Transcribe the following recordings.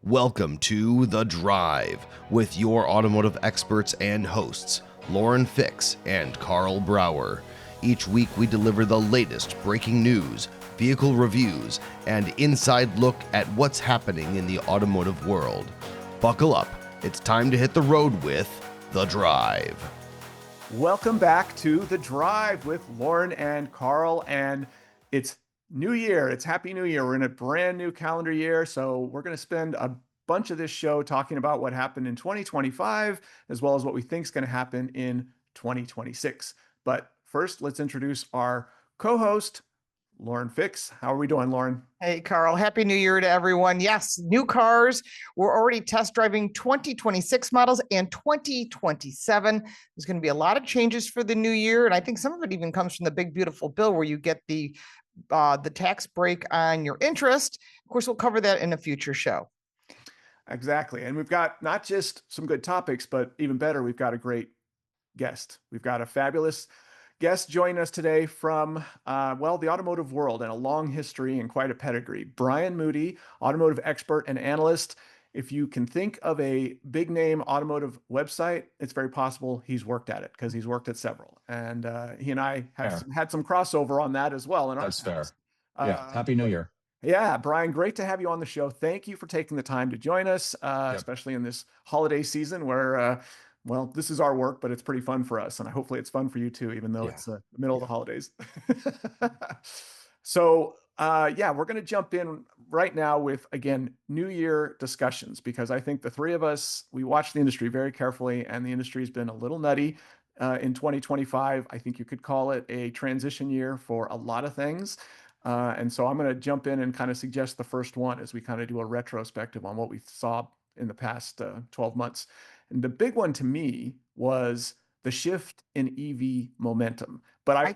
Welcome to The Drive with your automotive experts and hosts, Lauren Fix and Karl Brauer. Each week we deliver the latest breaking news, vehicle reviews, and inside look at what's happening in the automotive world. Buckle up, it's time to hit the road with The Drive. Welcome back to The Drive with Lauren and Karl, and it's New Year. It's Happy New Year. We're in a brand new calendar year, so we're going to spend a bunch of this show talking about what happened in 2025, as well as what we think is going to happen in 2026. But first, let's introduce our co-host, Lauren Fix. How are we doing, Lauren? Hey, Karl. Happy New Year to everyone. Yes, new cars. We're already test driving 2026 models and 2027. There's going to be a lot of changes for the new year. And I think some of it even comes from the big, beautiful bill where you get the tax break on your interest. Of course, we'll cover that in a future show. Exactly. And we've got not just some good topics, but even better, we've got a great guest. We've got a fabulous guest joining us today from, the automotive world and a long history and quite a pedigree. Brian Moody, automotive expert and analyst. If you can think of a big name automotive website, it's very possible he's worked at it because he's worked at several. And he and I have had some crossover on that as well. That's fair. Yeah. Happy New Year. Yeah, Brian, great to have you on the show. Thank you for taking the time to join us, especially in this holiday season where, this is our work, but it's pretty fun for us. And hopefully it's fun for you too, even though it's the middle of the holidays. So, we're going to jump in right now with, again, New Year discussions, because I think the three of us, we watch the industry very carefully, and the industry has been a little nutty in 2025. I think you could call it a transition year for a lot of things. And so I'm going to jump in and kind of suggest the first one as we kind of do a retrospective on what we saw in the past 12 months. And the big one to me was the shift in EV momentum. But I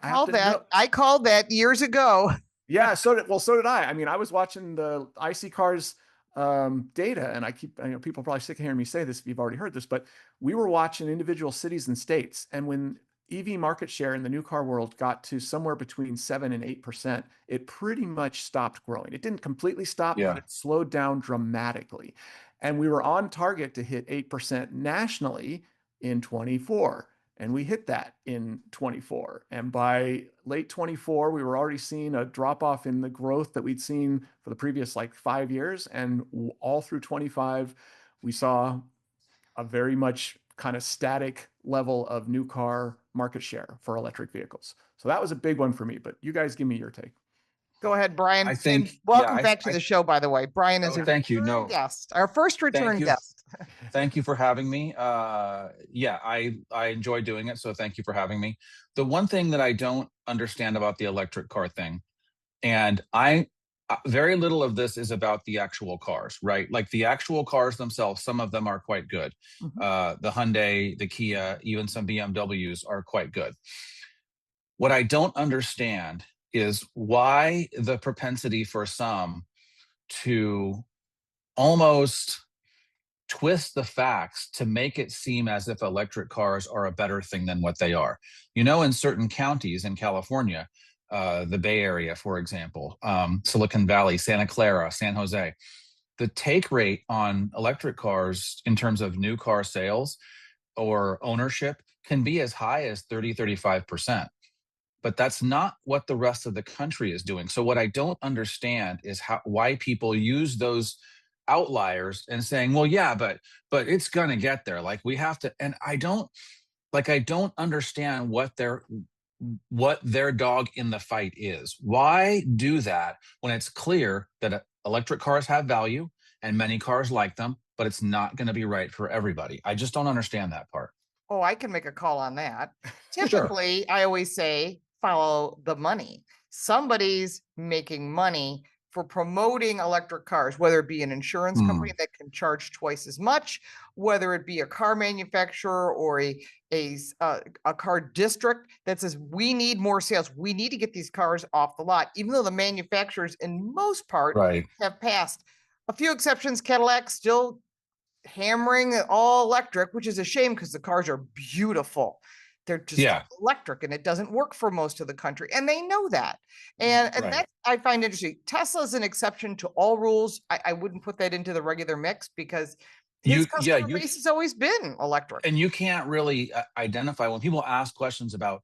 called that years ago. Yeah, so did I. I mean, I was watching the IC cars data, and I know people are probably sick of hearing me say this if you've already heard this, but we were watching individual cities and states, and when EV market share in the new car world got to somewhere between 7 and 8%, it pretty much stopped growing. It didn't completely stop, but it slowed down dramatically. And we were on target to hit 8% nationally in 24. And we hit that in 24. And by late 24, we were already seeing a drop off in the growth that we'd seen for the previous 5 years. And all through 25, we saw a very much kind of static level of new car market share for electric vehicles. So that was a big one for me, but you guys give me your take. Go ahead, Brian. I think, and welcome back to the show, by the way. Brian is guest, our first return guest. Thank you for having me. I enjoy doing it. So thank you for having me. The one thing that I don't understand about the electric car thing, and very little of this is about the actual cars, right? Like the actual cars themselves, some of them are quite good. Mm-hmm. The Hyundai, the Kia, even some BMWs are quite good. What I don't understand is why the propensity for some to almost twist the facts to make it seem as if electric cars are a better thing than what they are. You know, in certain counties in California, the Bay Area, for example, Silicon Valley, Santa Clara, San Jose, the take rate on electric cars in terms of new car sales or ownership can be as high as 35%. But that's not what the rest of the country is doing. So what I don't understand is why people use those outliers and saying, well, yeah, but it's going to get there. Like we have to, and I don't understand what their dog in the fight is. Why do that when it's clear that electric cars have value and many cars like them, but it's not going to be right for everybody? I just don't understand that part. Oh, I can make a call on that. Typically, sure. I always say, follow the money. Somebody's making money for promoting electric cars, whether it be an insurance company that can charge twice as much, whether it be a car manufacturer or a car district that says, we need more sales. We need to get these cars off the lot, even though the manufacturers in most part have passed. A few exceptions, Cadillac still hammering all electric, which is a shame because the cars are beautiful. They're just all electric, and it doesn't work for most of the country. And they know that. And that I find interesting. Tesla's an exception to all rules. I wouldn't put that into the regular mix because his customer base has always been electric. And you can't really identify when people ask questions about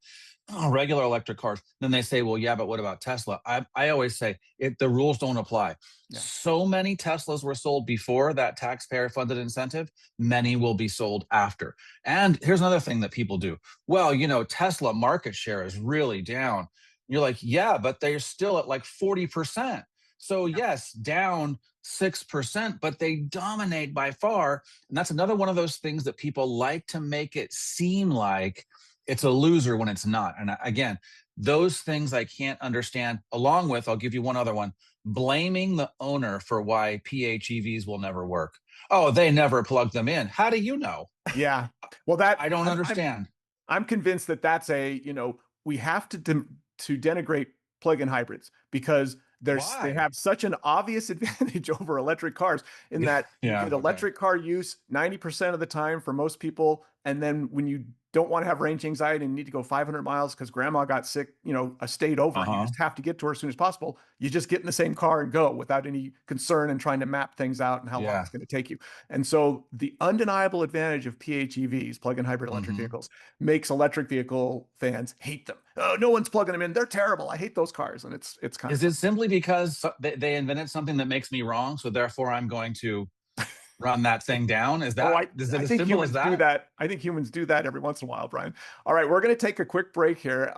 regular electric cars, then they say, well, yeah, but what about Tesla? I always say the rules don't apply. Yeah. So many Teslas were sold before that taxpayer funded incentive. Many will be sold after. And here's another thing that people do. Well, Tesla market share is really down. You're like, yeah, but they're still at like 40%. So yes, down 6%, but they dominate by far. And that's another one of those things that people like to make it seem like it's a loser when it's not. And again, those things I can't understand, along with, I'll give you one other one, blaming the owner for why PHEVs will never work. Oh, they never plugged them in. How do you know? Yeah. Well, that I don't understand. I'm convinced that that's we have to denigrate plug-in hybrids because they have such an obvious advantage over electric cars in that you get electric car use 90% of the time for most people. And then when you don't want to have range anxiety and need to go 500 miles because grandma got sick, a state over, and you just have to get to her as soon as possible. You just get in the same car and go without any concern and trying to map things out and how long it's going to take you. And so the undeniable advantage of PHEVs, plug-in hybrid electric vehicles, makes electric vehicle fans hate them. Oh, no one's plugging them in. They're terrible. I hate those cars. And it's kind of. Is it simply because they invented something that makes me wrong, so therefore I'm going to run that thing down? Is that is it as simple as that? Do that? I think humans do that every once in a while, Brian. All right, we're going to take a quick break here,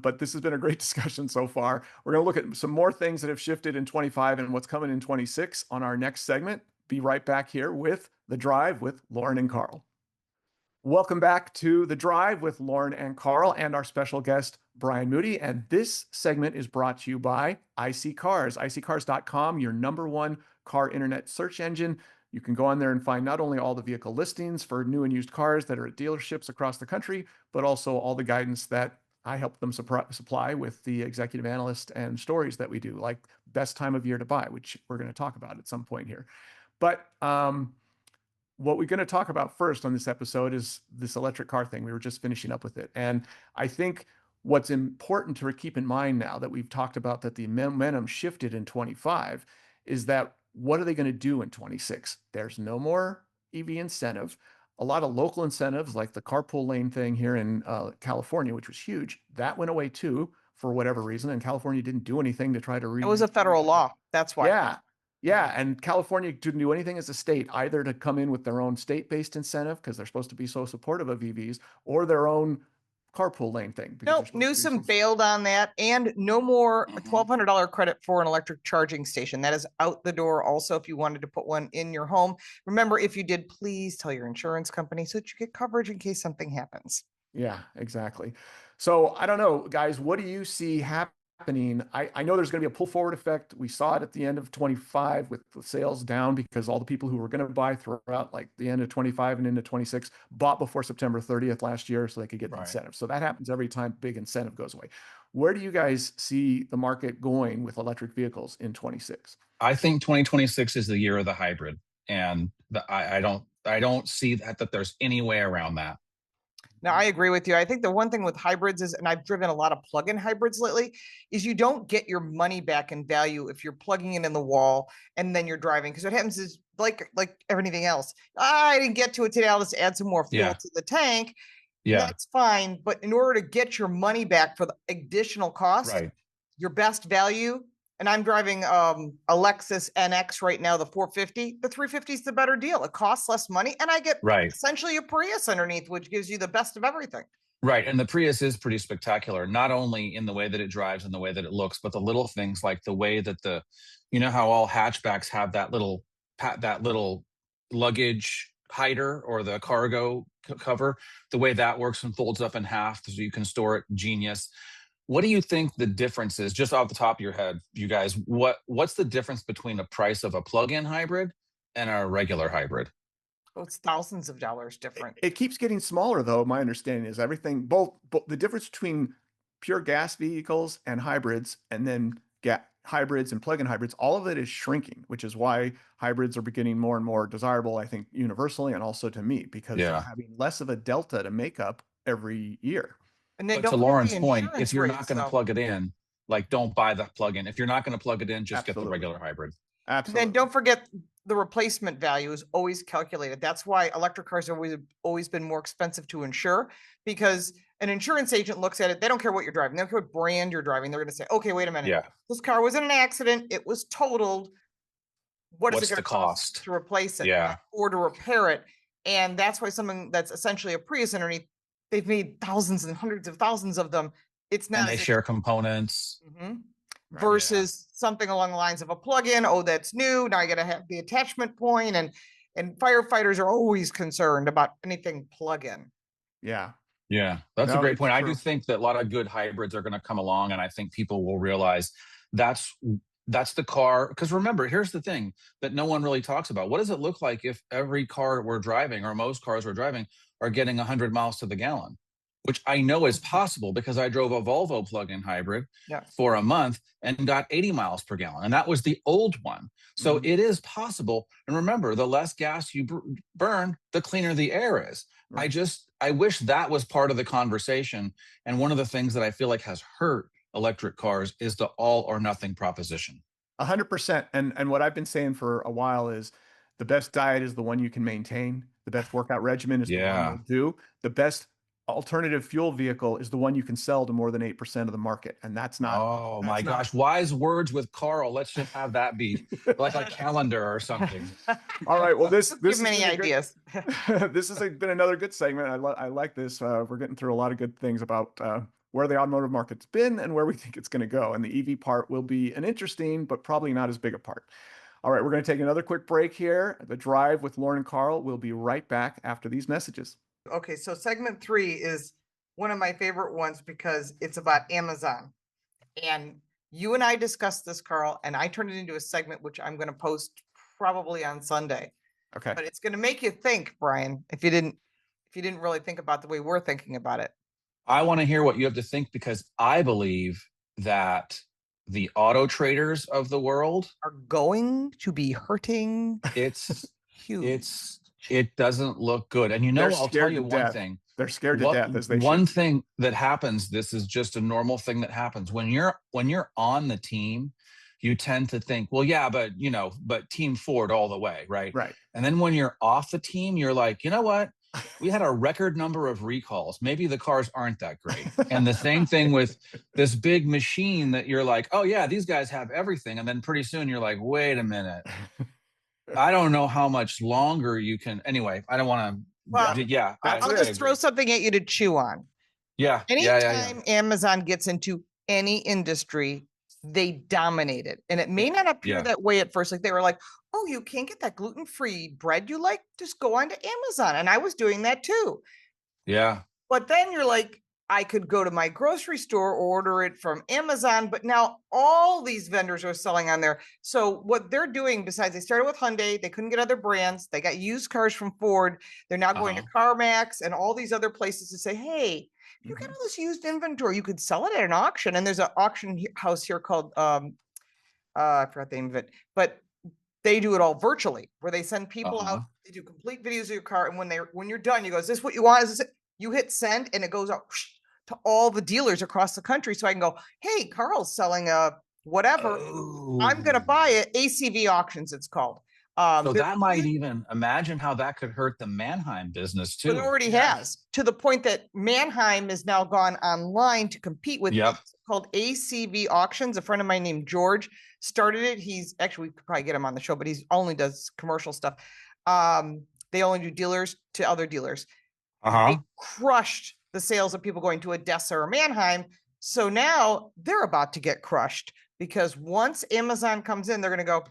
but this has been a great discussion so far. We're going to look at some more things that have shifted in 25 and what's coming in 26 on our next segment. Be right back here with The Drive with Lauren and Karl. Welcome back to The Drive with Lauren and Karl and our special guest, Brian Moody. And this segment is brought to you by iSeeCars, iSeeCars.com, your #1 car internet search engine. You can go on there and find not only all the vehicle listings for new and used cars that are at dealerships across the country, but also all the guidance that I help them supply with the executive analyst and stories that we do, like best time of year to buy, which we're going to talk about at some point here. But what we're going to talk about first on this episode is this electric car thing. We were just finishing up with it. And I think what's important to keep in mind now that we've talked about that the momentum shifted in 25 is that what are they going to do in 26? There's no more EV incentive. A lot of local incentives like the carpool lane thing here in California, which was huge, that went away too for whatever reason. And California didn't do anything to try to It was a federal law. That's why. Yeah. And California didn't do anything as a state, either to come in with their own state-based incentive because they're supposed to be so supportive of EVs, or their own carpool lane thing. No, Newsom bailed on that, and no more $1,200 credit for an electric charging station. That is out the door. Also, if you wanted to put one in your home, remember, if you did, please tell your insurance company so that you get coverage in case something happens. Yeah, exactly. So I don't know, guys, what do you see happening? I know there's going to be a pull forward effect. We saw it at the end of 25 with the sales down because all the people who were going to buy throughout like the end of 25 and into 26 bought before September 30th last year so they could get the incentive. So that happens every time big incentive goes away. Where do you guys see the market going with electric vehicles in 26? I think 2026 is the year of the hybrid. And I don't see that there's any way around that. Now, I agree with you. I think the one thing with hybrids is, and I've driven a lot of plug-in hybrids lately, is you don't get your money back in value if you're plugging it in the wall and then you're driving. Because what happens is, like everything else, I didn't get to it today, I'll just add some more fuel to the tank. Yeah, that's fine. But in order to get your money back for the additional cost, your best value, and I'm driving a Lexus NX right now, the 450. The 350 is the better deal. It costs less money, and I get essentially a Prius underneath, which gives you the best of everything. Right, and the Prius is pretty spectacular, not only in the way that it drives and the way that it looks, but the little things like the way that how all hatchbacks have that little luggage hider or the cargo cover, the way that works and folds up in half so you can store it. Genius. What do you think the difference is, just off the top of your head, you guys? What's the difference between the price of a plug-in hybrid and a regular hybrid? Oh, it's thousands of dollars different. It keeps getting smaller, though. My understanding is everything, both the difference between pure gas vehicles and hybrids, and then hybrids and plug-in hybrids, all of it is shrinking, which is why hybrids are getting more and more desirable, I think, universally and also to me, because they're having less of a delta to make up every year. And then But to don't forget Lauren's the point, insurance if you're not rates, going to though. plug it in, like don't buy that plug-in. If you're not going to plug it in, just get the Absolutely. regular hybrid. And Absolutely. then don't forget the replacement value is always calculated. That's why electric cars have always been more expensive to insure, because an insurance agent looks at it. They don't care what you're driving. They don't care what brand you're driving. They're going to say, okay, wait a minute. Yeah. This car was in an accident. It was totaled. What is What's it going the to cost cost? to replace it Yeah. or to repair it? And that's why something that's essentially a Prius underneath, they've made thousands and hundreds of thousands of them. It's not And they as share components. Mhm. Right. Versus something along the lines of a plug-in. Oh, that's new. Now I got to have the attachment point, and firefighters are always concerned about anything plug-in. Yeah. Yeah, that's a No, great it's point. I do true. think that a lot of good hybrids are going to come along, and I think people will realize that's the car. Because remember, here's the thing that no one really talks about. What does it look like if every car we're driving, or most cars we're driving, are getting 100 miles to the gallon? Which I know is possible because I drove a Volvo plug-in hybrid for a month and got 80 miles per gallon. And that was the old one. So it is possible. And remember, the less gas you burn, the cleaner the air is. Right. I wish that was part of the conversation. And one of the things that I feel like has hurt electric cars is the all or nothing proposition. 100%. And what I've been saying for a while is the best diet is the one you can maintain. The best workout regimen is the one you'll do. The best alternative fuel vehicle is the one you can sell to more than 8% of the market. And that's not. Oh my gosh. Wise words with Karl. Let's just have that be like a calendar or something. All right. Well, this Give many ideas. This has been another good segment. I like this. We're getting through a lot of good things about where the automotive market's been and where we think it's going to go. And the EV part will be an interesting, but probably not as big a part. All right. We're going to take another quick break here. The Drive with Lauren and Karl. We'll be right back after these messages. Okay, so segment 3 is one of my favorite ones because it's about Amazon. And you and I discussed this, Karl, and I turned it into a segment which I'm going to post probably on Sunday. Okay. But it's going to make you think, Brian, if you didn't really think about the way we're thinking about it. I want to hear what you have to think, because I believe that the auto traders of the world are going to be hurting. It's huge. It doesn't look good. And I'll tell you one thing. They're scared to death, as they should. One thing that happens, this is just a normal thing that happens when you're on the team, you tend to think, well, yeah, but Team Ford all the way, right? Right. And then when you're off the team, you're like, you know what? We had a record number of recalls. Maybe the cars aren't that great. And the same thing with this big machine that you're like, oh yeah, these guys have everything. And then pretty soon you're like, wait a minute. I don't know how much longer you can. Anyway, I don't want to. Well, yeah. I'll just throw something at you to chew on. Yeah. Anytime Amazon gets into any industry, they dominate it. And it may not appear that way at first. Like they were like, oh, you can't get that gluten-free bread you like? Just go on to Amazon. And I was doing that too. Yeah. But then you're like, I could go to my grocery store, order it from Amazon, but now all these vendors are selling on there. So what they're doing, besides they started with Hyundai, they couldn't get other brands. They got used cars from Ford. They're now going to CarMax and all these other places to say, hey, you got all this used inventory. You could sell it at an auction. And there's an auction house here called, I forgot the name of it, but they do it all virtually, where they send people out. They do complete videos of your car. And when you're done, you go, is this what you want? Is this it? You hit send and it goes out to all the dealers across the country. So I can go, hey, Karl's selling a whatever. I'm going to buy it. ACV auctions, it's called. So that might even imagine how that could hurt the Manheim business too. It already has, to the point that Manheim has now gone online to compete with it's called ACV auctions. A friend of mine named George started it. He's actually, we could probably get him on the show, but he only does commercial stuff. They only do dealers to other dealers. They crushed the sales of people going to Odessa or Manheim. So now they're about to get crushed, because once Amazon comes in, they're going to go,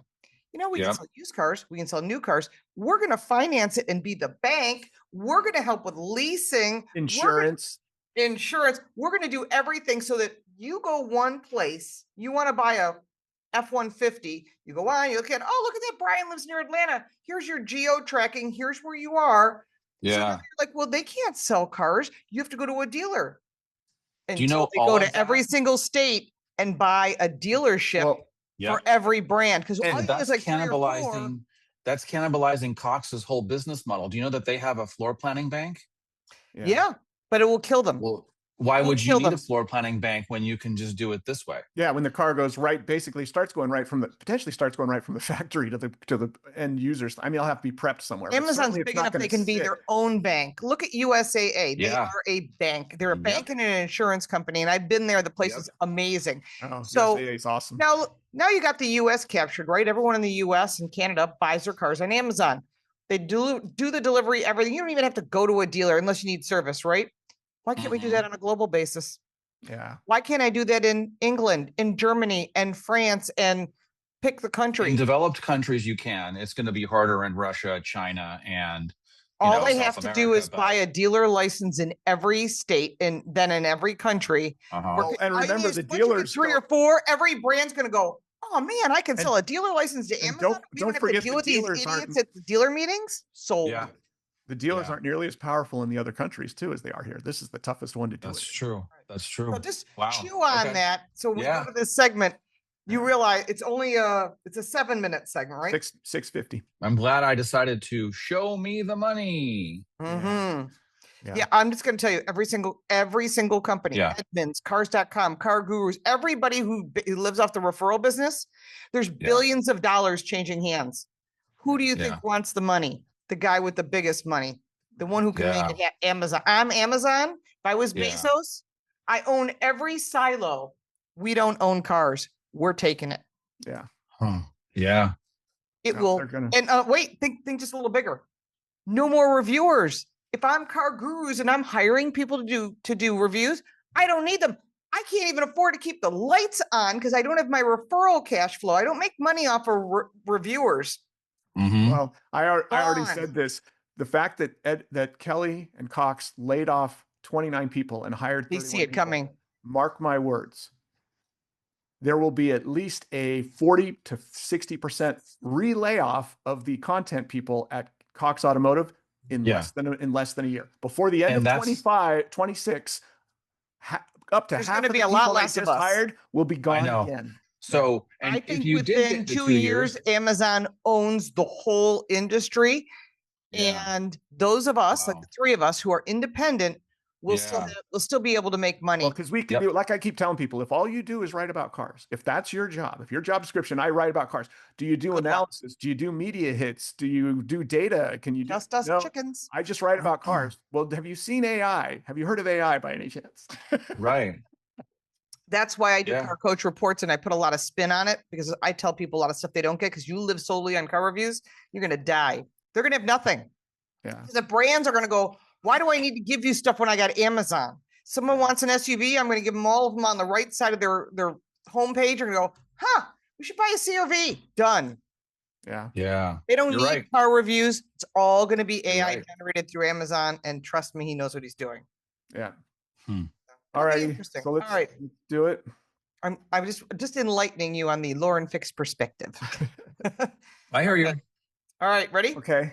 we can sell used cars. We can sell new cars. We're going to finance it and be the bank. We're going to help with leasing, insurance. We're going to do everything so that you go one place. You want to buy a F-150. You go on, you look at, look at that. Brian lives near Atlanta. Here's your geo tracking. Here's where you are. Yeah. So you're like, well, they can't sell cars. You have to go to a dealer. And do you know they go to every single state and buy a dealership for every brand, because that's like cannibalizing. That's cannibalizing Cox's whole business model. Do you know that they have a floor planning bank? Yeah. but it will kill them. Well, why It will would you kill need a them. floor planning bank when you can just do it this way? Yeah, when the car goes right, basically starts going right from the potentially starts going right from the factory to the end users. I mean, I'll have to be prepped somewhere. But Amazon's certainly it's big not enough gonna they can be sit. their own bank. Look at USAA. They Yeah. are a bank. They're a Yep. bank and an insurance company. And I've been there. The place Yep. is amazing. Oh, So USAA is awesome. now you got the US captured, right? Everyone in the US and Canada buys their cars on Amazon. They do the delivery, everything. You don't even have to go to a dealer unless you need service, right? Why can't we do that on a global basis? Yeah. Why can't I do that in England, in Germany, and France, and pick the country? In developed countries, you can. It's going to be harder in Russia, China, and all they South have to America, do is but- buy a dealer license in every state and then in every country. Oh, and All you remember need the is once you get dealers 3 or 4, every brand's going to go, oh man, I can And- sell a dealer license to and Amazon. We don't have forget to deal the with these dealers aren't- idiots at the dealer meetings. Sold. Yeah, the dealers Yeah. aren't nearly as powerful in the other countries too as they are here. This is the toughest one to do that's it. true. That's true. So just Wow. chew on Okay. that. So when we Yeah. go to this segment, you Yeah. realize it's only it's a 7-minute segment, right? 650. I'm glad I decided to show me the money. Mm-hmm. Yeah. Yeah, I'm just going to tell you every single company, Yeah. Edmunds, Cars.com, Car Gurus, everybody who lives off the referral business, there's billions of dollars changing hands. Who do you think wants the money? The guy with the biggest money, the one who can make it Amazon. I'm Amazon. If I was Bezos, I own every silo. We don't own cars. We're taking it. Yeah. Huh. Yeah. It No, will. they're gonna- And wait, think just a little bigger. No more reviewers. If I'm Car Gurus and I'm hiring people to do reviews, I don't need them. I can't even afford to keep the lights on because I don't have my referral cash flow. I don't make money off of reviewers. Mhm. Well, I already Gone. said this. The fact that Kelly and Cox laid off 29 people and hired 31 They see it people, coming. mark my words, there will be at least a 40 to 60% re-layoff of the content people at Cox Automotive in less than a year. Before the end And of that's- 26, up to There's half gonna of be the a lot people they less of just us. hired will be gone know. again. So, and I if think you did within get the 2 years, Amazon owns the whole industry. Yeah. And those of us, like Wow. the 3 of us who are independent, will still be able to make money. Well, because we can do, like I keep telling people, if all you do is write about cars, if that's your job, if your job description, I write about cars, do you do Good luck. analysis? Do you do media hits? Do you do data? Can you do Just us No, chickens. I just write about cars. Well, have you seen AI? Have you heard of AI by any chance? Right. That's why I do Yeah. Car Coach reports and I put a lot of spin on it because I tell people a lot of stuff they don't get because you live solely on car reviews, you're going to die. They're going to have nothing. Yeah. The brands are going to go, why do I need to give you stuff when I got Amazon? Someone wants an SUV, I'm going to give them all of them on the right side of their homepage. They're going to go, huh, we should buy a CRV. Done. Yeah. Yeah. They don't You're need right. car reviews. It's all going to be You're AI right. generated through Amazon. And trust me, he knows what he's doing. Yeah. Hmm. All It'll be righty. interesting. So let's All right. do it. I'm just enlightening you on the Lauren Fix perspective. I hear you. All right, ready? Okay.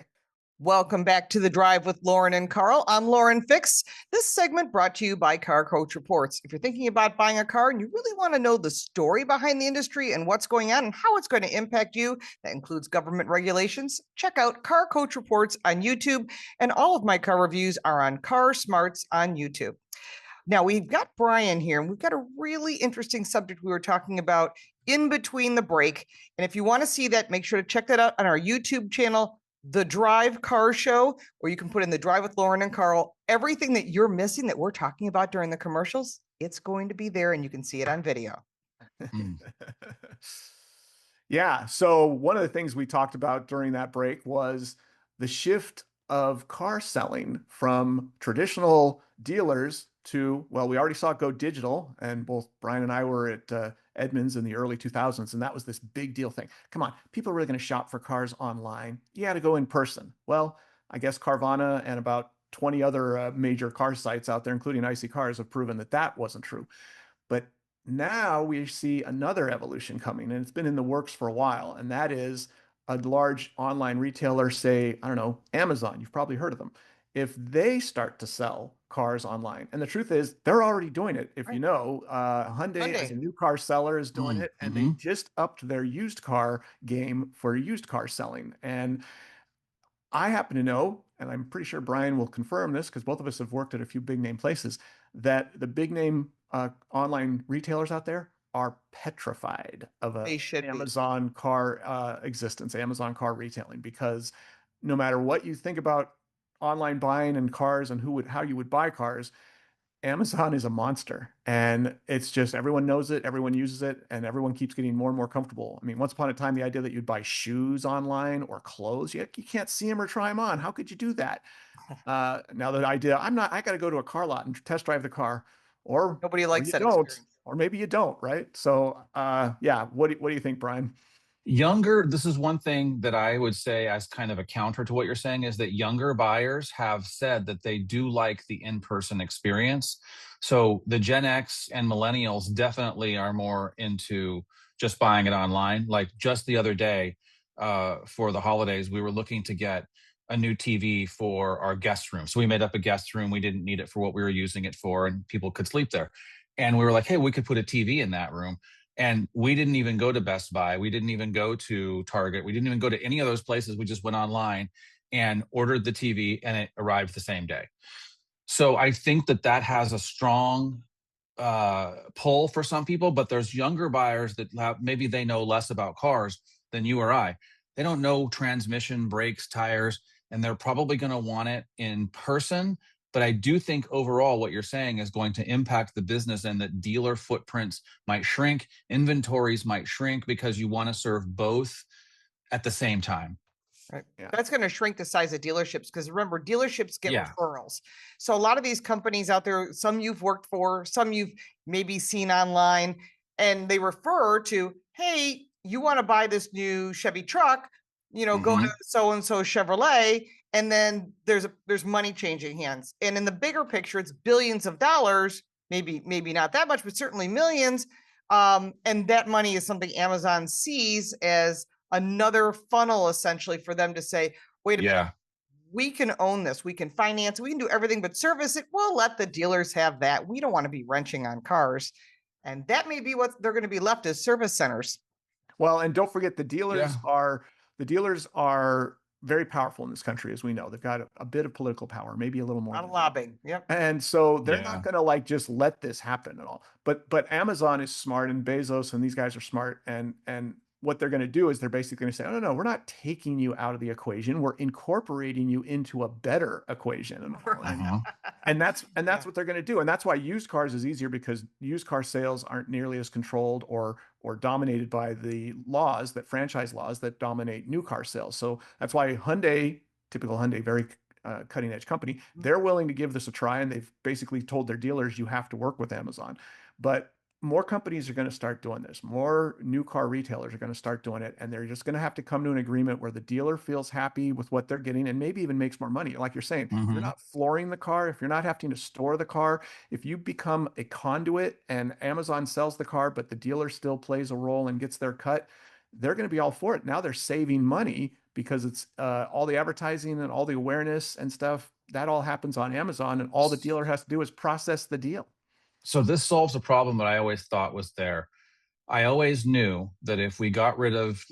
Welcome back to The Drive with Lauren and Karl. I'm Lauren Fix. This segment brought to you by Car Coach Reports. If you're thinking about buying a car and you really want to know the story behind the industry and what's going on and how it's going to impact you, that includes government regulations, check out Car Coach Reports on YouTube. And all of my car reviews are on Car Smarts on YouTube. Now, we've got Brian here, and we've got a really interesting subject we were talking about in between the break. And if you want to see that, make sure to check that out on our YouTube channel, The Drive Car Show, or you can put in The Drive with Lauren and Karl. Everything that you're missing that we're talking about during the commercials, it's going to be there, and you can see it on video. Yeah. So one of the things we talked about during that break was the shift of car selling from traditional dealers to, well, we already saw it go digital, and both Brian and I were at Edmunds in the early 2000s, and that was this big deal thing. Come on, people are really going to shop for cars online. You got to go in person. Well, I guess Carvana and about 20 other major car sites out there, including IC Cars, have proven that that wasn't true. But now we see another evolution coming, and it's been in the works for a while, and that is a large online retailer, say, I don't know, Amazon. You've probably heard of them. If they start to sell cars online, and the truth is they're already doing it. If you know, Hyundai as a new car seller is doing it, and they just upped their used car game for used car selling. And I happen to know, and I'm pretty sure Brian will confirm this because both of us have worked at a few big name places, that the big name online retailers out there are petrified of a They should be. Amazon car existence, Amazon car retailing, because no matter what you think about online buying and cars and how you would buy cars, Amazon is a monster, and it's just everyone knows it, everyone uses it, and everyone keeps getting more and more comfortable. I mean, once upon a time, the idea that you'd buy shoes online or clothes, you can't see them or try them on. How could you do that? Now the idea, I got to go to a car lot and test drive the car, or Nobody or likes you that don't, experience. or maybe you don't, right? So, yeah, what do you think, Brian? Younger, this is one thing that I would say as kind of a counter to what you're saying, is that younger buyers have said that they do like the in-person experience. So the Gen X and millennials definitely are more into just buying it online. Like just the other day, for the holidays, we were looking to get a new TV for our guest room. So we made up a guest room. We didn't need it for what we were using it for, and people could sleep there. And we were like, hey, we could put a TV in that room. And we didn't even go to Best Buy. We didn't even go to Target. We didn't even go to any of those places. We just went online and ordered the TV, and it arrived the same day. So I think that that has a strong pull for some people, but there's younger buyers that maybe they know less about cars than you or I. They don't know transmission, brakes, tires, and they're probably going to want it in person. But I do think overall what you're saying is going to impact the business, and that dealer footprints might shrink, inventories might shrink, because you want to serve both at the same time. Right. Yeah. That's going to shrink the size of dealerships, because remember, dealerships get Yeah. referrals. So a lot of these companies out there, some you've worked for, some you've maybe seen online, and they refer to, hey, you want to buy this new Chevy truck, go to so-and-so Chevrolet, and then there's money changing hands. And in the bigger picture, it's billions of dollars, maybe not that much, but certainly millions. And that money is something Amazon sees as another funnel, essentially, for them to say, wait a minute, we can own this, we can finance, we can do everything but service it. We'll let the dealers have that. We don't want to be wrenching on cars. And that may be what they're going to be left as service centers. Well, and don't forget the dealers are very powerful in this country, as we know. They've got a bit of political power, maybe a little more. A lot of lobbying. Yep. And so they're not going to like just let this happen at all. But Amazon is smart, and Bezos and these guys are smart, and what they're going to do is they're basically going to say, oh, no, we're not taking you out of the equation. We're incorporating you into a better equation. And that's what they're going to do. And that's why used cars is easier, because used car sales aren't nearly as controlled or dominated by the franchise laws that dominate new car sales. So that's why typical Hyundai, very cutting edge company, they're willing to give this a try. And they've basically told their dealers, you have to work with Amazon. But more companies are going to start doing this. More new car retailers are going to start doing it. And they're just going to have to come to an agreement where the dealer feels happy with what they're getting, and maybe even makes more money. Like you're saying, if you're not flooring the car, if you're not having to store the car, if you become a conduit and Amazon sells the car, but the dealer still plays a role and gets their cut, they're going to be all for it. Now they're saving money, because it's all the advertising and all the awareness and stuff that all happens on Amazon, and all the dealer has to do is process the deal. So this solves a problem that I always thought was there. I always knew that if we got rid of,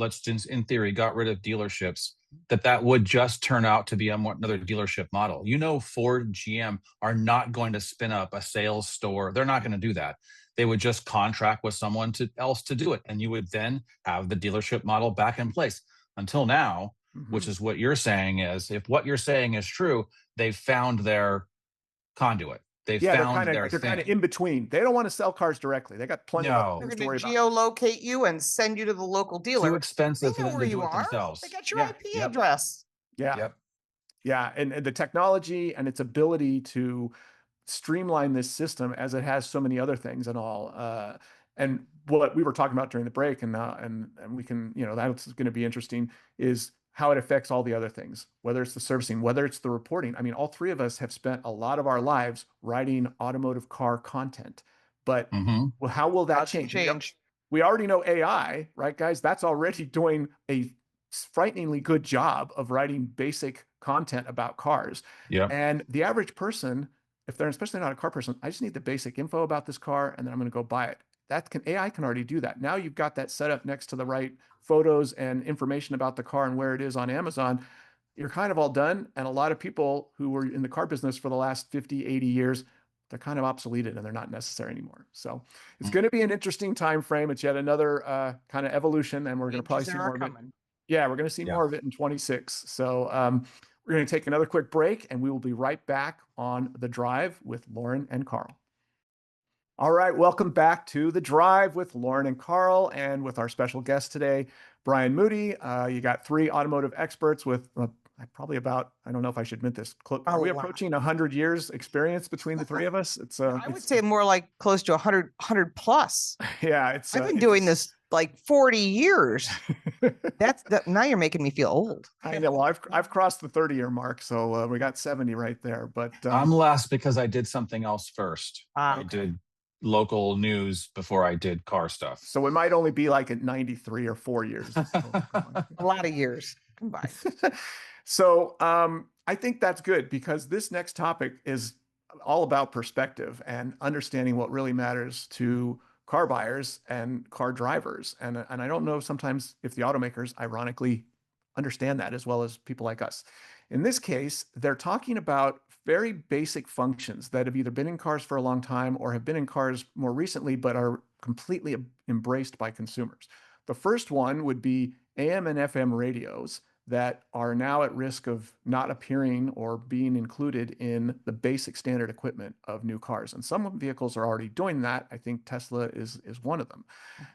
in theory, got rid of dealerships, that would just turn out to be another dealership model. Ford, GM are not going to spin up a sales store. They're not going to do that. They would just contract with someone else to do it. And you would then have the dealership model back in place. Until now, which is what you're saying is, if what you're saying is true, they've found their conduit. They're kind of in between. They don't want to sell cars directly. They got plenty of things to worry about. Geolocate you and send you to the local dealer. Too expensive for them to do it themselves. They got your IP address. Yeah. And the technology and its ability to streamline this system, as it has so many other things and all. And what we were talking about during the break, and we can, that's going to be interesting, is how it affects all the other things, whether it's the servicing, whether it's the reporting. I mean, all three of us have spent a lot of our lives writing automotive car content, but well, how will that change? We already know AI, right, guys? That's already doing a frighteningly good job of writing basic content about cars. Yeah. And the average person, if they're especially not a car person, I just need the basic info about this car, and then I'm going to go buy it. AI can already do that. Now you've got that set up next to the right photos and information about the car and where it is on Amazon. you're kind of all done. And a lot of people who were in the car business for the last 50, 80 years, they're kind of obsoleted and they're not necessary anymore. So it's going to be an interesting time frame. It's yet another kind of evolution, and we're going to probably see more of it. Yeah, we're going to see more of it in 26. So we're going to take another quick break, and we will be right back on The Drive with Lauren and Karl. All right, welcome back to The Drive with Lauren and Karl, and with our special guest today, Brian Moody. You got three automotive experts with probably about, I don't know if I should admit this, are we approaching 100 years experience between the three of us? I would say more like close to 100 plus. Yeah, I've been doing this like 40 years. Now you're making me feel old. I know. Well, I've crossed the 30-year mark, so we got 70 right there. But I'm last because I did something else first. I okay. did local news before I did car stuff. So it might only be like at 93 or 4 years. A lot of years combined. So I think that's good, because this next topic is all about perspective and understanding what really matters to car buyers and car drivers. And I don't know sometimes if the automakers ironically understand that as well as people like us. In this case, they're talking about very basic functions that have either been in cars for a long time or have been in cars more recently, but are completely embraced by consumers. The first one would be AM and FM radios that are now at risk of not appearing or being included in the basic standard equipment of new cars. And some vehicles are already doing that. I think Tesla is one of them.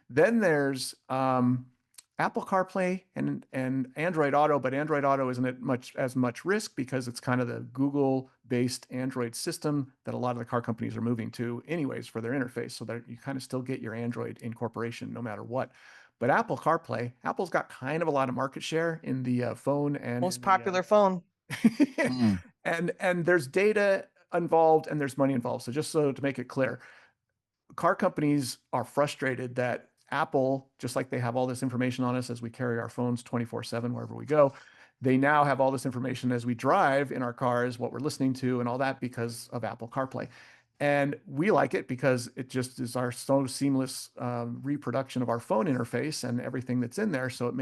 Then there's Apple CarPlay and Android Auto, but Android Auto isn't at as much risk because it's kind of the Google-based Android system that a lot of the car companies are moving to anyways for their interface, so that you kind of still get your Android incorporation no matter what. But Apple CarPlay, Apple's got kind of a lot of market share in the phone and most popular phone. And there's data involved and there's money involved. So just so to make it clear, car companies are frustrated that Apple, just like they have all this information on us as we carry our phones 24/7 wherever we go, they now have all this information as we drive in our cars, what we're listening to and all that, because of Apple CarPlay. And we like it because it just is our so seamless reproduction of our phone interface and everything that's in there. So it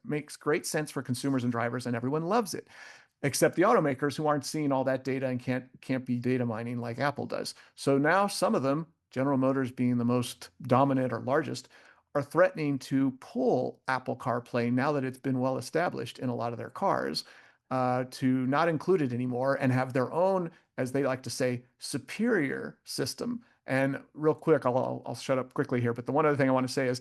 makes great sense for consumers and drivers, and everyone loves it, except the automakers who aren't seeing all that data and can't be data mining like Apple does. So now some of them, General Motors being the most dominant or largest, are threatening to pull Apple CarPlay now that it's been well established in a lot of their cars, to not include it anymore and have their own, as they like to say, superior system. And real quick, I'll shut up quickly here, but the one other thing I want to say is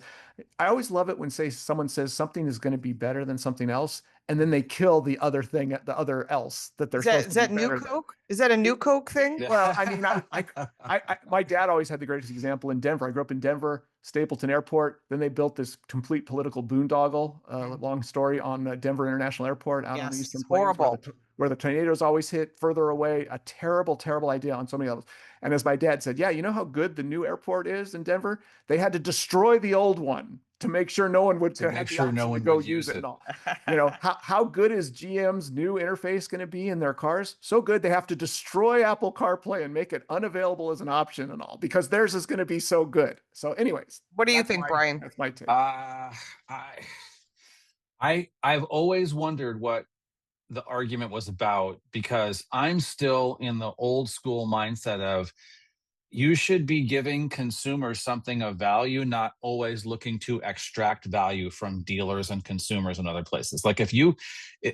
I always love it when someone says something is going to be better than something else, and then they kill the other thing, the other else that they're supposed to be better than. Is that new Coke? Is that a new Coke thing? Well, I mean, my dad always had the greatest example in Denver. I grew up in Denver, Stapleton Airport. Then they built this complete political boondoggle, long story, on Denver International Airport out on the Eastern Plains, where the tornadoes always hit further away. A terrible, terrible idea on so many levels. And as my dad said, yeah, you know how good the new airport is in Denver? They had to destroy the old one to make sure no one would go use it and all. You know, how good is GM's new interface going to be in their cars? So good they have to destroy Apple CarPlay and make it unavailable as an option and all, because theirs is going to be so good. So anyways, what do you think, Brian? That's my take. I've always wondered what the argument was about, because I'm still in the old school mindset of you should be giving consumers something of value, not always looking to extract value from dealers and consumers and other places. Like if you,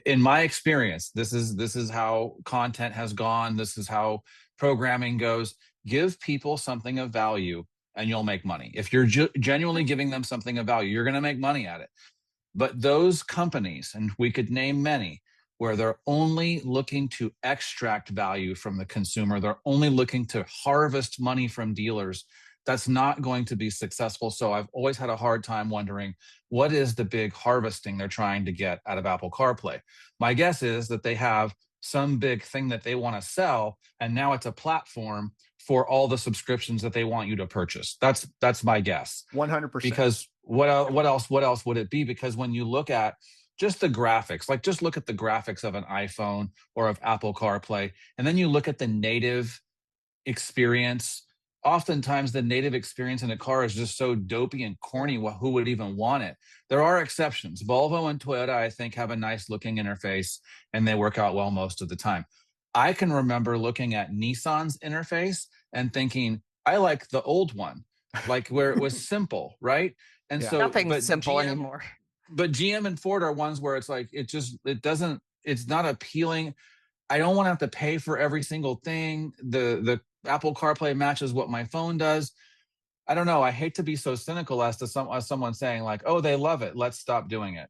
in my experience, this is how content has gone. This is how programming goes. Give people something of value and you'll make money. If you're genuinely giving them something of value, you're going to make money at it. But those companies, and we could name many, where they're only looking to extract value from the consumer, they're only looking to harvest money from dealers, that's not going to be successful. So I've always had a hard time wondering, what is the big harvesting they're trying to get out of Apple CarPlay? My guess is that they have some big thing that they want to sell, and now it's a platform for all the subscriptions that they want you to purchase. That's my guess. 100%. Because what else would it be? Because when you look at just the graphics, like just look at the graphics of an iPhone or of Apple CarPlay, and then you look at the native experience oftentimes the native experience in a car is just so dopey and corny. Who would even want it? There are exceptions. Volvo and Toyota, I think, have a nice looking interface and they work out well most of the time. I can remember looking at Nissan's interface and thinking, I like the old one, like where it was simple, right? And Yeah. so, Nothing's but simple anymore. But GM and Ford are ones where it's like, it's not appealing. I don't want to have to pay for every single thing. The Apple CarPlay matches what my phone does. I don't know. I hate to be so cynical as someone saying like, "Oh, they love it. Let's stop doing it."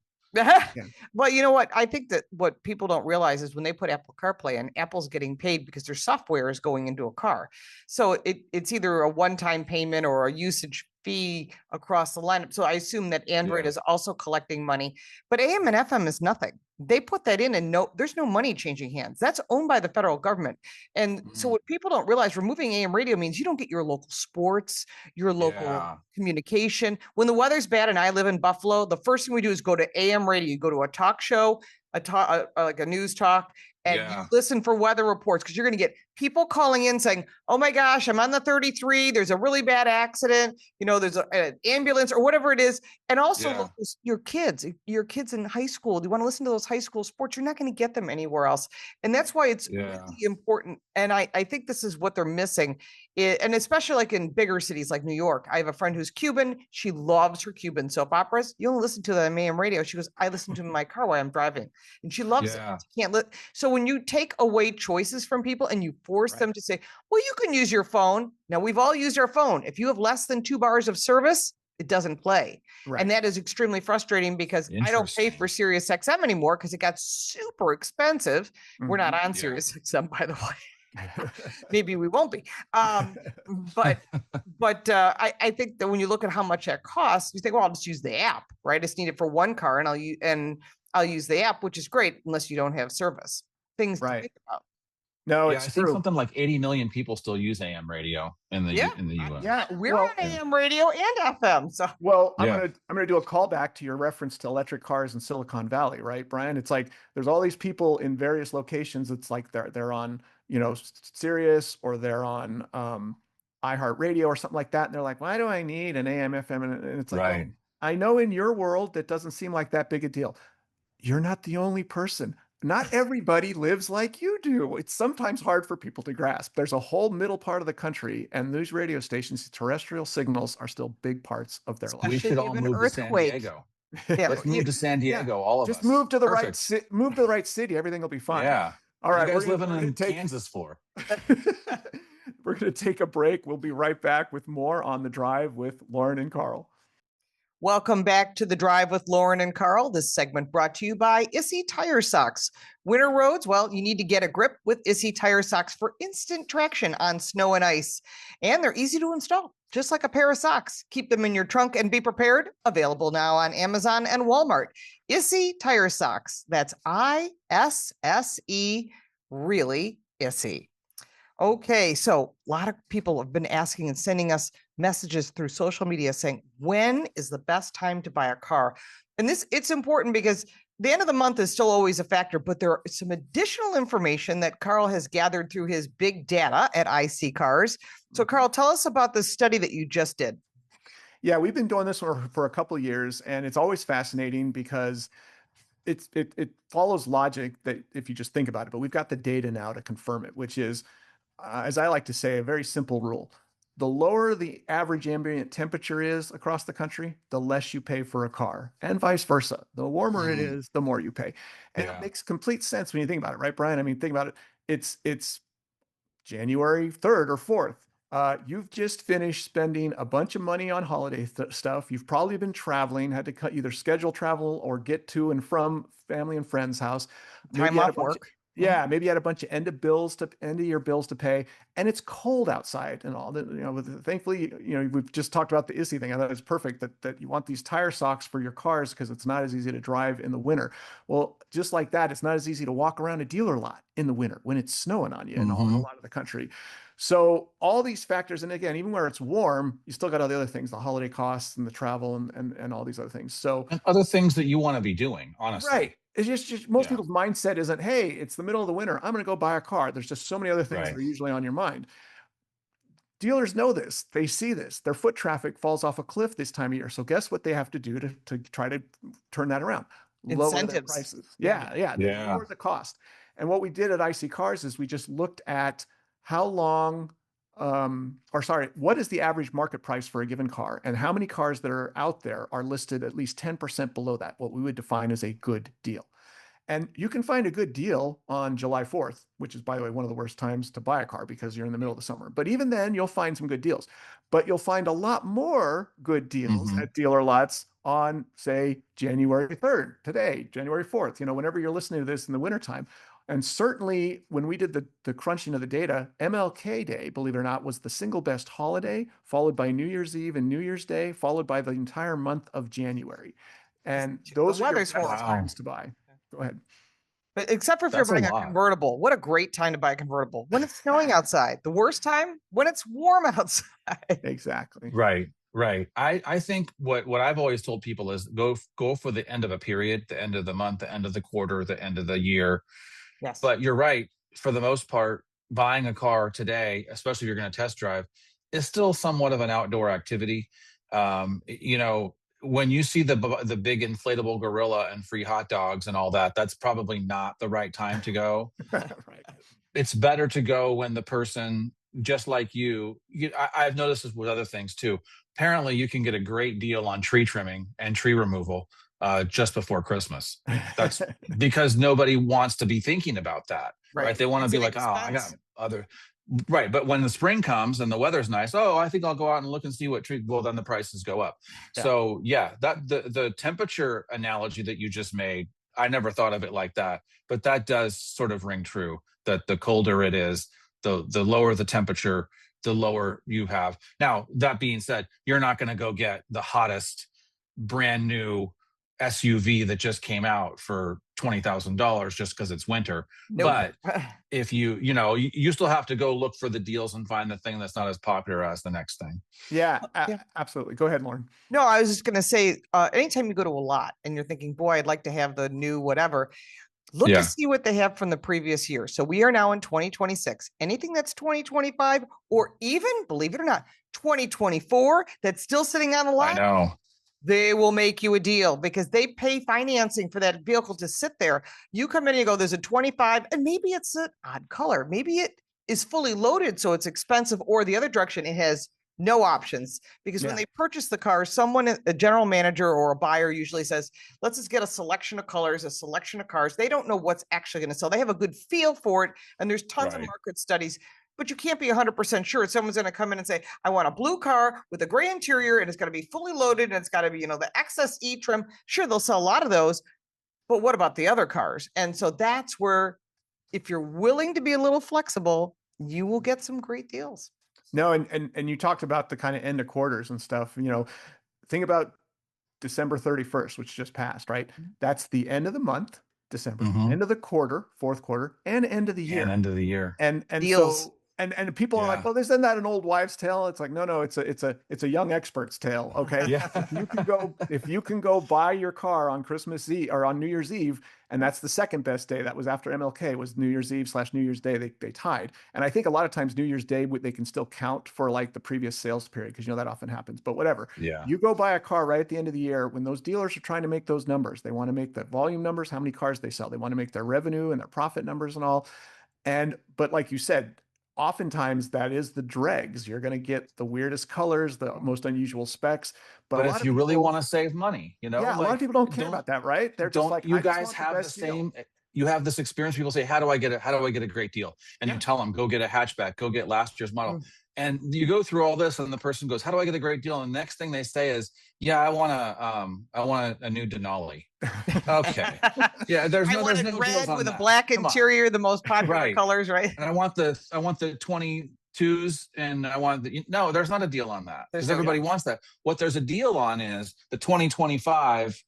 Well, you know what? I think that what people don't realize is when they put Apple CarPlay in, Apple's getting paid because their software is going into a car. So it's either a one-time payment or a usage fee across the lineup. So I assume that Android is also collecting money, but AM and FM is nothing. They put that in and there's no money changing hands. That's owned by the federal government. And so what people don't realize, removing AM radio means you don't get your local sports, your local communication. When the weather's bad and I live in Buffalo, the first thing we do is go to AM radio. You go to a talk show, like a news talk, and you listen for weather reports because you're going to get people calling in saying, "Oh my gosh, I'm on the 33. There's a really bad accident. There's an ambulance or whatever it is." And also your kids in high school. Do you want to listen to those high school sports? You're not going to get them anywhere else. And that's why it's really important. And I think this is what they're missing. And especially like in bigger cities like New York. I have a friend who's Cuban. She loves her Cuban soap operas. You don't listen to them on AM radio. She goes, "I listen to them in my car while I'm driving." And she loves it. She can't So when you take away choices from people and you force them to say, "Well, you can use your phone." Now, we've all used our phone. If you have less than 2 bars of service, it doesn't play. And that is extremely frustrating because I don't pay for Sirius XM anymore because it got super expensive. We're not on Sirius XM, by the way. Maybe we won't be. But I think that when you look at how much that costs, you think, well, I'll just use the app, right? I just need it for one car and I'll use the app, which is great unless you don't have service. Things to think about. No, I think something like 80 million people still use AM radio in the US. Yeah, we're on AM radio and FM. So I'm gonna do a callback to your reference to electric cars in Silicon Valley, right, Brian? It's like there's all these people in various locations. It's like they're on Sirius or they're on iHeartRadio or something like that, and they're like, "Why do I need an AM FM?" And it's like, well, I know in your world that doesn't seem like that big a deal. You're not the only person. Not everybody lives like you do. It's sometimes hard for people to grasp. There's a whole middle part of the country, and these radio stations, terrestrial signals, are still big parts of their life. We should all move to San Diego. Let's move to San Diego, all of us. Just move to the right city. Everything will be fine. Yeah. All right. What are you guys living in Kansas for? We're going to take a break. We'll be right back with more on The Drive with Lauren and Karl. Welcome back to The Drive with Lauren and Karl. This segment brought to you by Issy Tire Socks. Winter roads, well, you need to get a grip with Issy Tire Socks for instant traction on snow and ice. And they're easy to install, just like a pair of socks. Keep them in your trunk and be prepared. Available now on Amazon and Walmart. Issy Tire Socks. That's ISSE, really Issy. Okay, so a lot of people have been asking and sending us messages through social media saying, when is the best time to buy a car? And it's important because the end of the month is still always a factor, but there is some additional information that Karl has gathered through his big data at IC Cars. So Karl, tell us about the study that you just did. Yeah, we've been doing this for a couple of years, and it's always fascinating because it follows logic that if you just think about it, but we've got the data now to confirm it, which is, as I like to say, a very simple rule. The lower the average ambient temperature is across the country, the less you pay for a car, and vice versa. The warmer it is, the more you pay. And it makes complete sense when you think about it, right, Brian? I mean, think about it. It's January 3rd or 4th. You've just finished spending a bunch of money on holiday stuff. You've probably been traveling, had to either schedule travel or get to and from family and friends' house. Time off work. Yeah, maybe you had a bunch of end of your bills to pay, and it's cold outside and all that. Thankfully, we've just talked about the Issy thing. I thought it's perfect that you want these tire socks for your cars because it's not as easy to drive in the winter. Well, just like that, it's not as easy to walk around a dealer lot in the winter when it's snowing on you in a lot of the country. So all these factors, and again, even where it's warm, you still got all the other things, the holiday costs and the travel and all these other things. So and other things that you want to be doing, honestly. Right. It's just most people's mindset isn't, hey, it's the middle of the winter, I'm going to go buy a car. There's just so many other things that are usually on your mind. dealers know this. They see this. Their foot traffic falls off a cliff this time of year. So guess what they have to do to try to turn that around? Lower their Incentives. prices. Yeah. They Yeah. lower the cost. And what we did at IC Cars is we just looked at how long, what is the average market price for a given car, and how many cars that are out there are listed at least 10% below that, what we would define as a good deal. And you can find a good deal on July 4th, which is, by the way, one of the worst times to buy a car because you're in the middle of the summer. But even then, you'll find some good deals. But you'll find a lot more good deals Mhm. at dealer lots on, say, January 3rd, today, January 4th, whenever you're listening to this in the wintertime. And certainly when we did the crunching of the data, MLK Day, believe it or not, was the single best holiday, followed by New Year's Eve and New Year's Day, followed by the entire month of January. And those are your weather's best horrible. times to buy. Go ahead. But except for if That's a you're buying a lot. convertible, what a great time to buy a convertible. When it's snowing outside. The worst time when it's warm outside. Exactly. Right. I think what I've always told people is go for the end of a period, the end of the month, the end of the quarter, the end of the year. Yes. But you're right. For the most part, buying a car today, especially if you're going to test drive, is still somewhat of an outdoor activity. When you see the big inflatable gorilla and free hot dogs and all that, that's probably not the right time to go. Right. It's better to go when the person, just like I've noticed this with other things too. Apparently, you can get a great deal on tree trimming and tree removal just before Christmas. That's because nobody wants to be thinking about that, right? They want to be like, oh, I got other. Right. But when the spring comes and the weather's nice, I think I'll go out and look and see what tree. Well, then the prices go up. Yeah. So that the temperature analogy that you just made, I never thought of it like that, but that does sort of ring true, that the colder it is, the lower the temperature, the lower you have. Now, that being said, you're not going to go get the hottest brand new SUV that just came out for $20,000 just because it's winter. Nope. But if you still have to go look for the deals and find the thing that's not as popular as the next thing. Yeah, absolutely. Go ahead, Lauren. No, I was just going to say, anytime you go to a lot and you're thinking, boy, I'd like to have the new whatever, look to see what they have from the previous year. So we are now in 2026. Anything that's 2025 or even, believe it or not, 2024 that's still sitting on the lot. I know. They will make you a deal because they pay financing for that vehicle to sit there. You come in and you go, there's a 25, and maybe it's an odd color. Maybe it is fully loaded, so it's expensive, or the other direction, it has no options. Because when they purchase the car, someone, a general manager or a buyer usually says, let's just get a selection of colors, a selection of cars. They don't know what's actually going to sell. They have a good feel for it, and there's tons of market studies. But you can't be 100% sure. Someone's going to come in and say, I want a blue car with a gray interior, and it's going to be fully loaded, and it's got to be, the XSE trim. Sure, they'll sell a lot of those, but what about the other cars? And so that's where, if you're willing to be a little flexible, you will get some great deals. No, and you talked about the kind of end of quarters and stuff. Think about December 31st, which just passed, right? That's the end of the month, December, end of the quarter, fourth quarter, and end of the year. And end of the year. And deals. So and people are like, well, isn't that an old wives' tale? It's like, no, it's a young expert's tale. Okay. Yeah. if you can go buy your car on Christmas Eve or on New Year's Eve, and that's the second best day. That was after MLK, was New Year's Eve / New Year's Day. They tied. And I think a lot of times New Year's Day, they can still count for like the previous sales period, because that often happens, but whatever. Yeah. You go buy a car right at the end of the year when those dealers are trying to make those numbers. They want to make the volume numbers, how many cars they sell. They want to make their revenue and their profit numbers and all. But like you said, oftentimes that is the dregs. You're going to get the weirdest colors, the most unusual specs. But if you really want to save money, a lot of people don't care about that, right? They're just like, you guys have the same. You have this experience. People say, how do I get a great deal? And you tell them, go get a hatchback, go get last year's model. And you go through all this, and the person goes, how do I get a great deal? And the next thing they say is, I want a new Denali. Okay. Yeah. There's no red with a black interior, the most popular colors, right? And I want the 22s, and no, there's not a deal on that, because everybody wants that. What there's a deal on is the 2025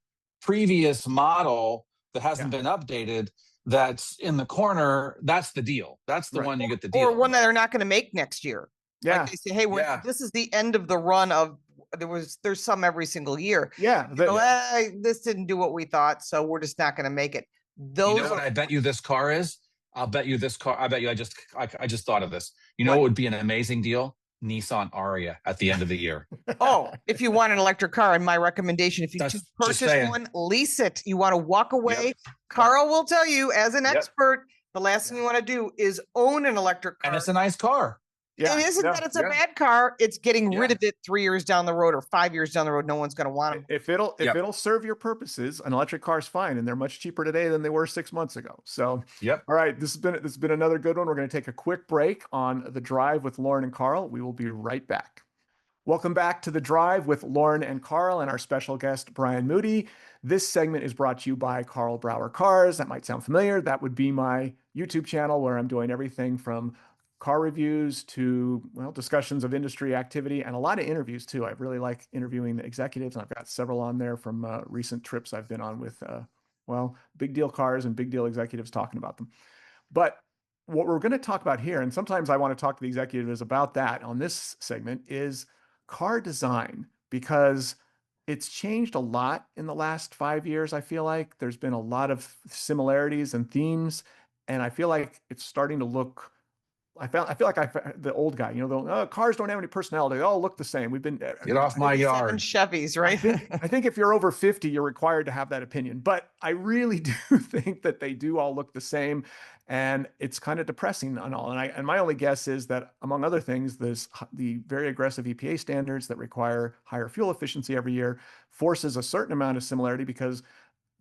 previous model that hasn't been updated. That's in the corner. That's the deal. That's the one you get the deal. Or one that they're not going to make next year. Yeah. Like they say, hey, this is the end of the run of, there's some every single year. Yeah. This didn't do what we thought, so we're just not going to make it. You know what I bet you this car is? I bet you I just thought of this. What would be an amazing deal? Nissan Aria at the end of the year. Oh, if you want an electric car, and my recommendation, if you That's to just purchase saying. one, lease it. You want to walk away. Carl will tell you, as an Yep. expert, the last thing you want to do is own an electric car. And it's a nice car. Yeah, It isn't no, that it's a bad car. It's getting rid Yeah. of it 3 years down the road or 5 years down the road. No one's going to want them. If it'll serve your purposes, an electric car is fine, and they're much cheaper today than they were 6 months ago. So, Yep. all right, this has been another good one. We're going to take a quick break on The Drive with Lauren and Karl. We will be right back. Welcome back to The Drive with Lauren and Karl and our special guest, Brian Moody. This segment is brought to you by Karl Brauer Cars. That might sound familiar. That would be my YouTube channel where I'm doing everything from car reviews to, well, discussions of industry activity and a lot of interviews too. I really like interviewing the executives, and I've got several on there from recent trips I've been on with, well, big deal cars and big deal executives talking about them. But what we're going to talk about here, and sometimes I want to talk to the executives about that on this segment, is car design, because it's changed a lot in the last 5 years. I feel like there's been a lot of similarities and themes, and I feel like it's starting to look. I feel like the old guy, cars don't have any personality. They all look the same. We've been Get off my 7 yard. Chevys, right? I think if you're over 50, you're required to have that opinion. But I really do think that they do all look the same, and it's kind of depressing and all. And my only guess is that, among other things, there's the very aggressive EPA standards that require higher fuel efficiency every year forces a certain amount of similarity, because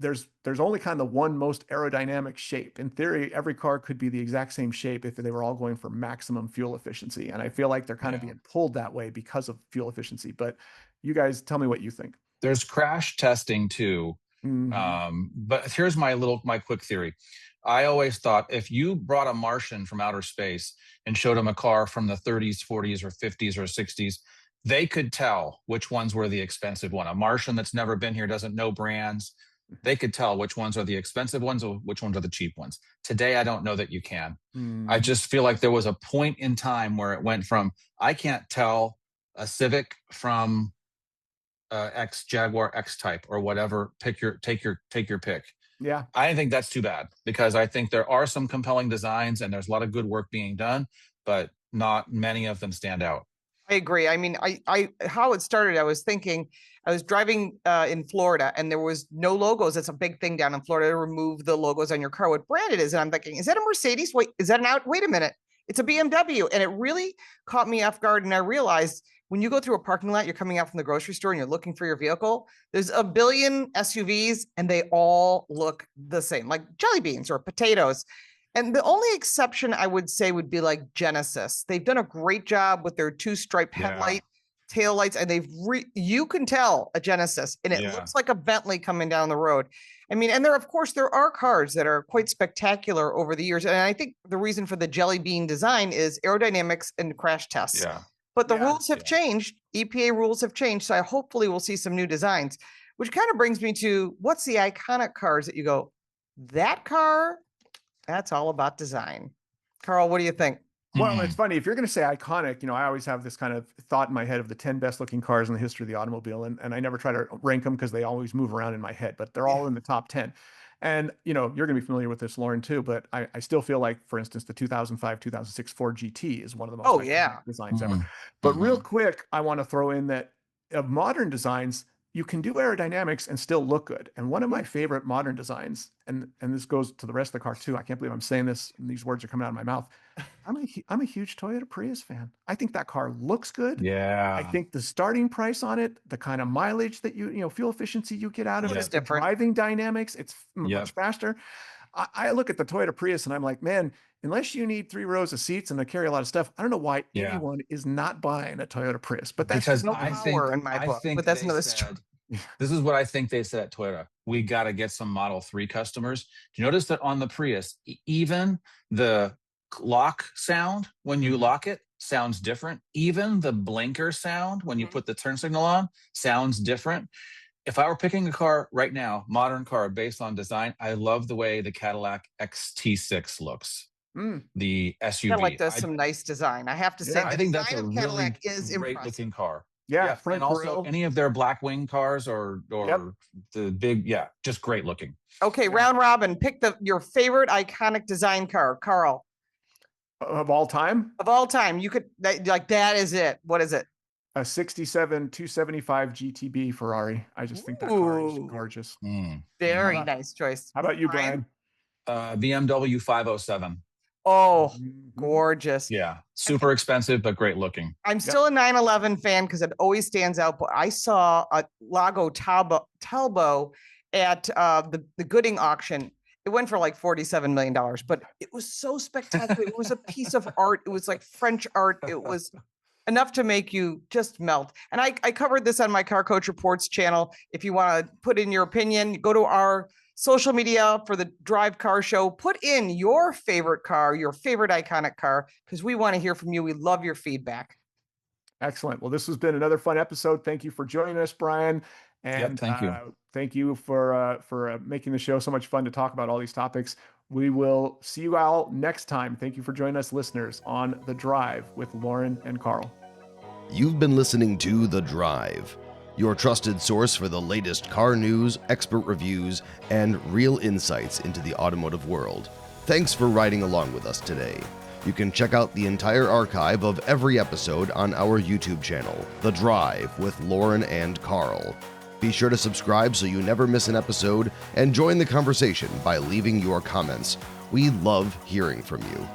there's only kind of the one most aerodynamic shape. In theory, every car could be the exact same shape if they were all going for maximum fuel efficiency. And I feel like they're kind of being pulled that way because of fuel efficiency. But you guys tell me what you think. There's crash testing too. But here's my quick theory. I always thought if you brought a Martian from outer space and showed him a car from the 30s, 40s, or 50s, or 60s, they could tell which ones were the expensive one. A Martian that's never been here, doesn't know brands. They could tell which ones are the expensive ones or which ones are the cheap ones. Today, I don't know that you can. I just feel like there was a point in time where it went from, I can't tell a Civic from X Jaguar X type or whatever. Take your pick. Yeah. I think that's too bad, because I think there are some compelling designs and there's a lot of good work being done, but not many of them stand out. I agree. I mean, I how it started, I was thinking, I was driving in Florida, and there was no logos. It's a big thing down in Florida to remove the logos on your car, what brand it is. And I'm thinking, is that a Mercedes? Wait, is that an out? Wait a minute. It's a BMW. And it really caught me off guard. And I realized when you go through a parking lot, you're coming out from the grocery store and you're looking for your vehicle, there's a billion SUVs and they all look the same, like jelly beans or potatoes. And the only exception I would say would be like Genesis. They've done a great job with their 2-stripe headlight, tail lights, and you can tell a Genesis, and it looks like a Bentley coming down the road. I mean, and there are cars that are quite spectacular over the years. And I think the reason for the jelly bean design is aerodynamics and crash tests. Yeah. But the rules have changed. EPA rules have changed. So hopefully we'll see some new designs, which kind of brings me to what's the iconic cars that you go, that car, that's all about design. Karl, what do you think? Well, it's funny. If you're going to say iconic, I always have this kind of thought in my head of the 10 best looking cars in the history of the automobile. And I never try to rank them because they always move around in my head, but they're all in the top 10. And, you're going to be familiar with this, Lauren, too, but I still feel like, for instance, the 2005, 2006 Ford GT is one of the most iconic designs ever. But real quick, I want to throw in that of modern designs, you can do aerodynamics and still look good. And one of my favorite modern designs, and this goes to the rest of the car too. I can't believe I'm saying this and these words are coming out of my mouth. I'm a huge Toyota Prius fan. I think that car looks good. Yeah. I think the starting price on it, the kind of mileage that fuel efficiency you get out of it, the driving dynamics, it's much faster. I look at the Toyota Prius and I'm like, man, unless you need 3 rows of seats and to carry a lot of stuff, I don't know why anyone is not buying a Toyota Prius. But that's because no power in my book. But that's another story. This is what I think they said at Toyota. We got to get some Model 3 customers. Do you notice that on the Prius, even the lock sound when you lock it sounds different? Even the blinker sound when you put the turn signal on sounds different. If I were picking a car right now, modern car based on design, I love the way the Cadillac XT6 looks. The SUV. Cadillac does some nice design. I have to say, I think that's a really Cadillac is great looking car. Yeah, and also any of their black wing cars or the big, just great looking. Okay, round robin. Pick your favorite iconic design car, Karl. Of all time? Of all time, you could that is it. What is it? A 67 275 GTB Ferrari. I just think that car is Ooh. gorgeous. Very nice choice. How about you, Brian? BMW 507. Oh, Mhm. gorgeous. Yeah, super expensive, but great looking. I'm still a 911 fan because it always stands out. But I saw a Lago Talbot at the Gooding auction. It went for like $47 million, but it was so spectacular. It was a piece of art. It was like French art. It was enough to make you just melt. And I covered this on my Car Coach Reports channel. If you want to put in your opinion, go to our social media for the Drive Car Show. Put in your favorite car, your favorite iconic car, because we want to hear from you. We love your feedback. Excellent. Well, this has been another fun episode. Thank you for joining us, Brian. And thank you. Thank you for making the show so much fun to talk about all these topics. We will see you all next time. Thank you for joining us, listeners, on The Drive with Lauren and Karl. You've been listening to The Drive, your trusted source for the latest car news, expert reviews, and real insights into the automotive world. Thanks for riding along with us today. You can check out the entire archive of every episode on our YouTube channel, The Drive with Lauren and Karl. Be sure to subscribe so you never miss an episode, and join the conversation by leaving your comments. We love hearing from you.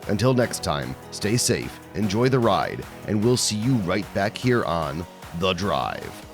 Until next time, stay safe, enjoy the ride, and we'll see you right back here on The Drive.